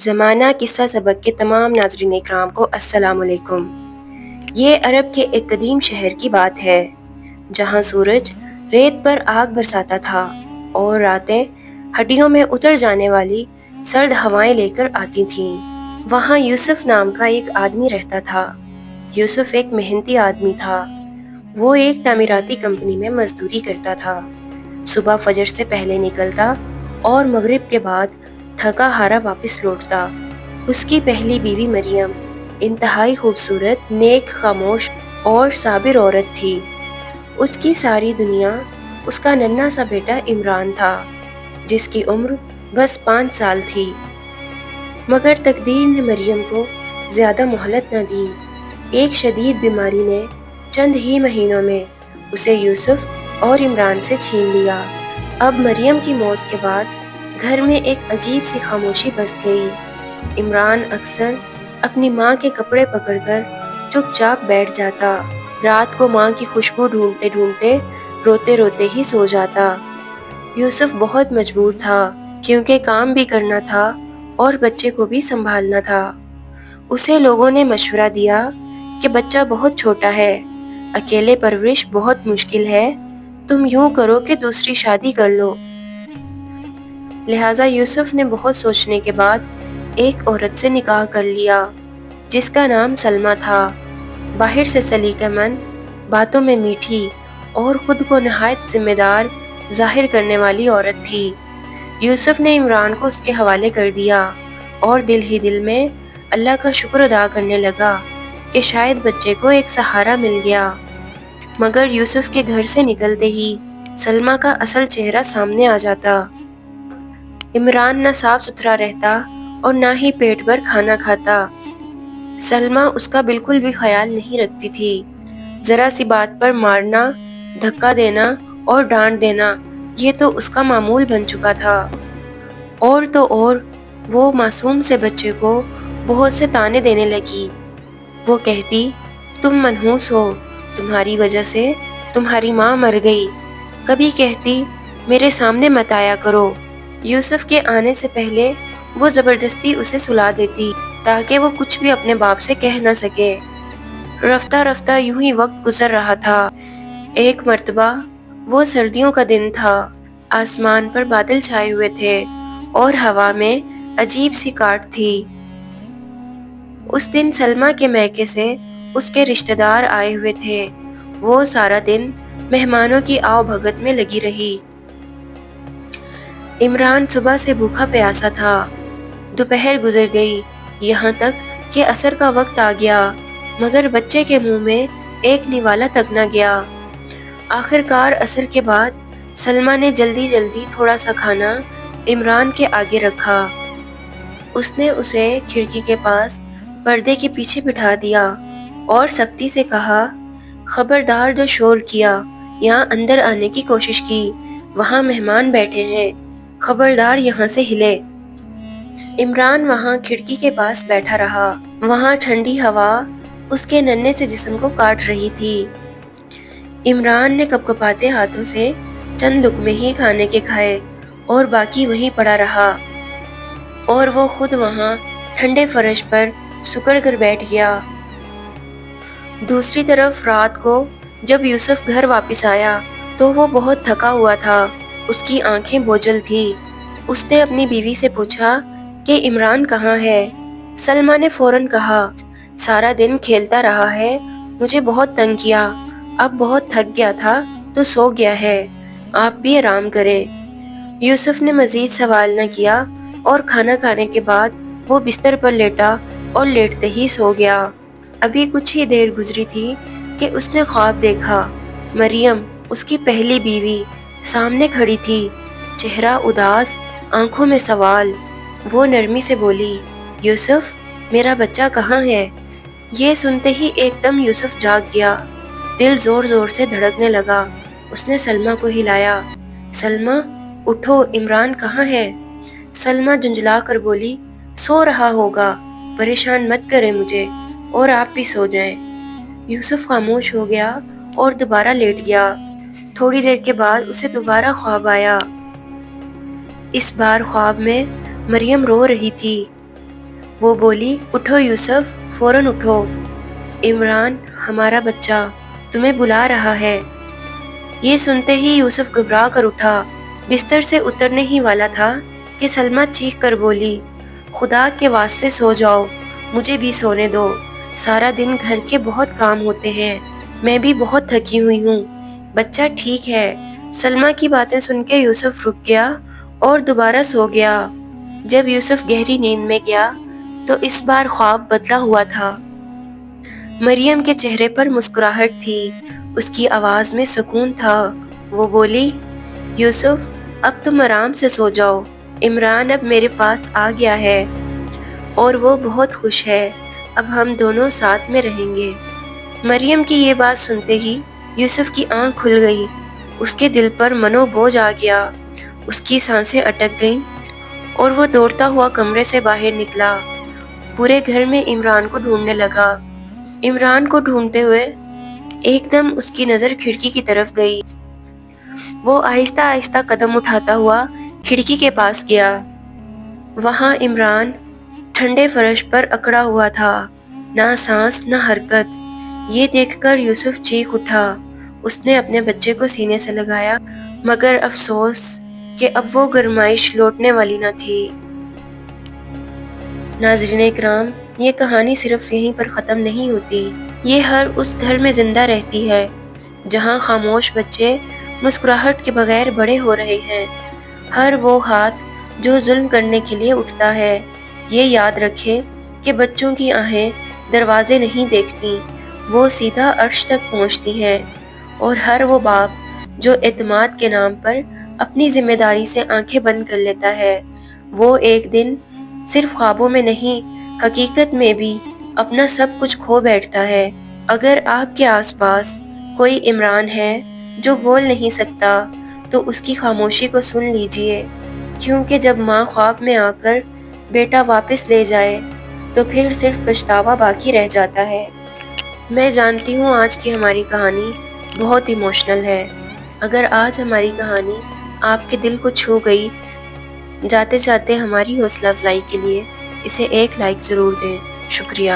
زمانہ قصہ سبق کے تمام ناظرین اکرام کو السلام علیکم۔ یہ عرب کے ایک قدیم شہر کی بات ہے جہاں سورج ریت پر آگ برساتا تھا اور راتیں ہڈیوں میں اتر جانے والی سرد ہوائیں لے کر آتی تھیں۔ وہاں یوسف نام کا ایک آدمی رہتا تھا۔ یوسف ایک محنتی آدمی تھا۔ وہ ایک تعمیراتی کمپنی میں مزدوری کرتا تھا۔ صبح فجر سے پہلے نکلتا اور مغرب کے بعد تھکا ہارا واپس لوٹتا۔ اس کی پہلی بیوی مریم انتہائی خوبصورت، نیک، خاموش اور صابر عورت تھی۔ اس کی ساری دنیا اس کا ننھا سا بیٹا عمران تھا جس کی عمر بس 5 سال تھی۔ مگر تقدیر نے مریم کو زیادہ مہلت نہ دی۔ ایک شدید بیماری نے چند ہی مہینوں میں اسے یوسف اور عمران سے چھین لیا۔ اب مریم کی موت کے بعد گھر میں ایک عجیب سی خاموشی بس گئی۔ عمران اکثر اپنی ماں کے کپڑے پکڑ کر چپ چاپ بیٹھ جاتا۔ رات کو ماں کی خوشبو ڈھونڈتے ڈھونڈتے روتے روتے ہی سو جاتا۔ یوسف بہت مجبور تھا کیونکہ کام بھی کرنا تھا اور بچے کو بھی سنبھالنا تھا۔ اسے لوگوں نے مشورہ دیا کہ بچہ بہت چھوٹا ہے، اکیلے پرورش بہت مشکل ہے، تم یوں کرو کہ دوسری شادی کر لو۔ لہٰذا یوسف نے بہت سوچنے کے بعد ایک عورت سے نکاح کر لیا جس کا نام سلمیٰ تھا۔ باہر سے سلیقہ مند، باتوں میں میٹھی اور خود کو نہایت ذمہ دار ظاہر کرنے والی عورت تھی۔ یوسف نے عمران کو اس کے حوالے کر دیا اور دل ہی دل میں اللہ کا شکر ادا کرنے لگا کہ شاید بچے کو ایک سہارا مل گیا۔ مگر یوسف کے گھر سے نکلتے ہی سلمیٰ کا اصل چہرہ سامنے آ جاتا۔ عمران نہ صاف ستھرا رہتا اور نہ ہی پیٹ بھر کھانا کھاتا۔ سلمیٰ اس کا بالکل بھی خیال نہیں رکھتی تھی۔ ذرا سی بات پر مارنا، دھکا دینا اور ڈانٹ دینا یہ تو اس کا معمول بن چکا تھا۔ اور تو اور وہ معصوم سے بچے کو بہت سے طعنے دینے لگی۔ وہ کہتی، تم منحوس ہو، تمہاری وجہ سے تمہاری ماں مر گئی۔ کبھی کہتی، میرے سامنے مت آیا کرو۔ یوسف کے آنے سے پہلے وہ زبردستی اسے سلا دیتی تاکہ وہ کچھ بھی اپنے باپ سے کہہ نہ سکے۔ رفتہ رفتہ یوں ہی وقت گزر رہا تھا۔ ایک مرتبہ وہ سردیوں کا دن تھا۔ آسمان پر بادل چھائے ہوئے تھے اور ہوا میں عجیب سی کاٹ تھی۔ اس دن سلمیٰ کے میکے سے اس کے رشتہ دار آئے ہوئے تھے۔ وہ سارا دن مہمانوں کی آؤ بھگت میں لگی رہی۔ عمران صبح سے بھوکا پیاسا تھا۔ دوپہر گزر گئی، یہاں تک کہ عصر کا وقت آ گیا، مگر بچے کے منہ میں ایک نوالا تک نہ گیا۔ آخر کار عصر کے بعد سلمیٰ نے جلدی جلدی تھوڑا سا کھانا عمران کے آگے رکھا۔ اس نے اسے کھڑکی کے پاس پردے کے پیچھے بٹھا دیا اور سختی سے کہا، خبردار جو شور کیا، یہاں اندر آنے کی کوشش کی، وہاں مہمان بیٹھے ہیں، خبردار یہاں سے ہلے۔ عمران وہاں کھڑکی کے پاس بیٹھا رہا۔ وہاں ٹھنڈی ہوا اس کے ننھے سے جسم کو کاٹ رہی تھی۔ عمران نے کپکپاتے ہاتھوں سے چند لقمے ہی کھانے کے کھائے اور باقی وہیں پڑا رہا، اور وہ خود وہاں ٹھنڈے فرش پر سکڑ کر بیٹھ گیا۔ دوسری طرف رات کو جب یوسف گھر واپس آیا تو وہ بہت تھکا ہوا تھا، اس کی آنکھیں بوجھل تھیں۔ اس نے اپنی بیوی سے پوچھا کہ عمران کہاں ہے؟ سلمیٰ نے فوراً کہا، سارا دن کھیلتا رہا ہے، مجھے بہت تنگ کیا، اب بہت تھک گیا تھا تو سو گیا ہے، آپ بھی آرام کریں۔ یوسف نے مزید سوال نہ کیا اور کھانا کھانے کے بعد وہ بستر پر لیٹا اور لیٹتے ہی سو گیا۔ ابھی کچھ ہی دیر گزری تھی کہ اس نے خواب دیکھا۔ مریم، اس کی پہلی بیوی، سامنے کھڑی تھی، چہرہ اداس، آنکھوں میں سوال۔ وہ نرمی سے بولی، یوسف، میرا بچہ کہاں ہے؟ یہ سنتے ہی ایک دم یوسف جاگ گیا، دل زور زور سے دھڑکنے لگا۔ اس نے سلمیٰ کو ہلایا، سلمیٰ، اٹھو، عمران کہاں ہے؟ سلمیٰ جھنجھلا کر بولی، سو رہا ہوگا، پریشان مت کریں مجھے، اور آپ بھی سو جائیں۔ یوسف خاموش ہو گیا اور دوبارہ لیٹ گیا۔ تھوڑی دیر کے بعد اسے دوبارہ خواب آیا۔ اس بار خواب میں مریم رو رہی تھی۔ وہ بولی، اٹھو یوسف، فوراً اٹھو، عمران ہمارا بچہ تمہیں بلا رہا ہے۔ یہ سنتے ہی یوسف گھبرا کر اٹھا، بستر سے اترنے ہی والا تھا کہ سلمیٰ چیخ کر بولی، خدا کے واسطے سو جاؤ، مجھے بھی سونے دو، سارا دن گھر کے بہت کام ہوتے ہیں، میں بھی بہت تھکی ہوئی ہوں، بچہ ٹھیک ہے۔ سلمیٰ کی باتیں سن کے یوسف رک گیا اور دوبارہ سو گیا۔ جب یوسف گہری نیند میں گیا تو اس بار خواب بدلا ہوا تھا۔ مریم کے چہرے پر مسکراہٹ تھی، اس کی آواز میں سکون تھا۔ وہ بولی، یوسف اب تم آرام سے سو جاؤ، عمران اب میرے پاس آ گیا ہے اور وہ بہت خوش ہے، اب ہم دونوں ساتھ میں رہیں گے۔ مریم کی یہ بات سنتے ہی یوسف کی آنکھ کھل گئی، اس کے دل پر منو بوجھ آ گیا، اس کی سانسیں اٹک گئیں اور وہ دوڑتا ہوا کمرے سے باہر نکلا، پورے گھر میں عمران کو ڈھونڈنے لگا۔ عمران کو ڈھونڈتے ہوئے ایک دم اس کی نظر کھڑکی کی طرف گئی۔ وہ آہستہ آہستہ قدم اٹھاتا ہوا کھڑکی کے پاس گیا۔ وہاں عمران ٹھنڈے فرش پر اکڑا ہوا تھا، نہ سانس نہ حرکت۔ یہ دیکھ کر یوسف چیخ اٹھا، اس نے اپنے بچے کو سینے سے لگایا، مگر افسوس کہ اب وہ گرمائش لوٹنے والی نہ تھی۔ ناظرین اکرام، یہ کہانی صرف یہیں پر ختم نہیں ہوتی، یہ ہر اس گھر میں زندہ رہتی ہے جہاں خاموش بچے مسکراہٹ کے بغیر بڑے ہو رہے ہیں۔ ہر وہ ہاتھ جو ظلم کرنے کے لیے اٹھتا ہے، یہ یاد رکھے کہ بچوں کی آہیں دروازے نہیں دیکھتی، وہ سیدھا عرش تک پہنچتی ہیں، اور ہر وہ باپ جو اعتماد کے نام پر اپنی ذمہ داری سے آنکھیں بند کر لیتا ہے، وہ ایک دن صرف خوابوں میں نہیں حقیقت میں بھی اپنا سب کچھ کھو بیٹھتا ہے۔ اگر آپ کے آس پاس کوئی عمران ہے جو بول نہیں سکتا تو اس کی خاموشی کو سن لیجئے، کیونکہ جب ماں خواب میں آ کر بیٹا واپس لے جائے تو پھر صرف پچھتاوا باقی رہ جاتا ہے۔ میں جانتی ہوں آج کی ہماری کہانی بہت ایموشنل ہے۔ اگر آج ہماری کہانی آپ کے دل کو چھو گئی، جاتے جاتے ہماری حوصلہ افزائی کے لیے اسے ایک لائک ضرور دیں۔ شکریہ۔